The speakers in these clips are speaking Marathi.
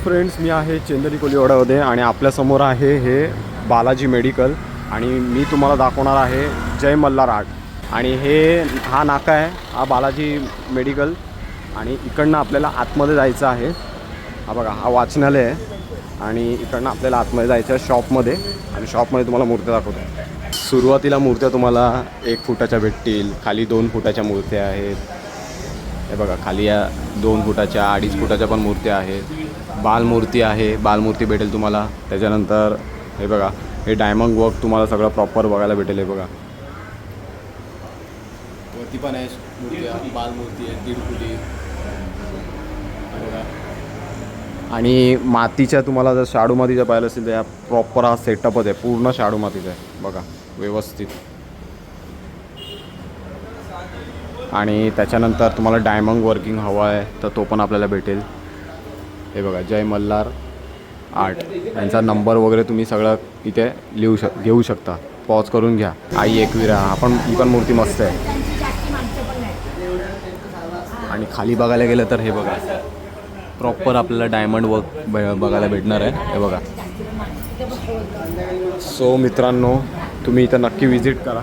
फ्रेंड्स, मी आहे चंदरी कोलीवाडामध्ये आणि आपल्यासमोर आहे हे बालाजी मेडिकल आणि मी तुम्हाला दाखवणार आहे जय मल्हार आर्ट. आणि हा नाका आहे, हा बालाजी मेडिकल. आणि इकडनं आपल्याला आतमध्ये जायचं आहे. हा बघा, हा वाचनालय आहे आणि इकडनं आपल्याला आतमध्ये जायचं आहे शॉपमध्ये. आणि शॉपमध्ये तुम्हाला मूर्त्या दाखवतो. सुरुवातीला मूर्त्या तुम्हाला 1 फुटाच्या भेटतील, खाली 2 फुटाच्या मूर्त्या आहेत. हे बघा, खाली या 2 फुटाच्या 2.5 फुटाच्या पण मूर्त्या आहेत. बालमूर्ती आहे, बालमूर्ती भेटेल तुम्हाला. त्याच्यानंतर हे बघा, हे डायमंड वर्क तुम्हाला सगळं प्रॉपर बघायला भेटेल. हे बघा, वरती पण आहे मूर्त्या, बालमूर्ती आहे 1.5 फुटी. आणि मातीच्या तुम्हाला जर शाडू मातीच्या पाहिलं असेल तर या प्रॉपर हा सेटअपच आहे, पूर्ण शाडू मातीचा आहे बघा, व्यवस्थित. आणि त्याच्यानंतर तुम्हाला डायमंड वर्किंग हवा आहे तर तो पण आपल्याला भेटेल. हे बघा, जय मल्हार आर्ट, यांचा नंबर वगैरे तुम्ही सगळं इथे घेऊ शकता. पॉज करून घ्या. आई एकविरा, ही पण मूर्ती मस्त आहे. आणि खाली बघायला गेलं तर हे बघा, प्रॉपर आपल्याला डायमंड वर्क बघायला भेटणार आहे. हे बघा. सो मित्रांनो, तुम्ही इथं नक्की विजिट करा.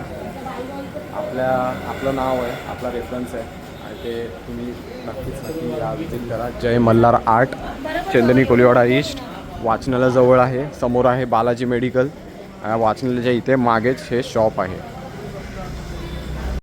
आपलं नाव आहे, आपला रेफरन्स आहे आणि ते तुम्ही नक्की या विजिट करा. जय मल्हार आर्ट, चंदनी कोलीवाडा ईस्ट, वाचनालयाजवळ आहे. समोर आहे बालाजी मेडिकल. वाचनालयाच्या इथे मागेच हे शॉप आहे.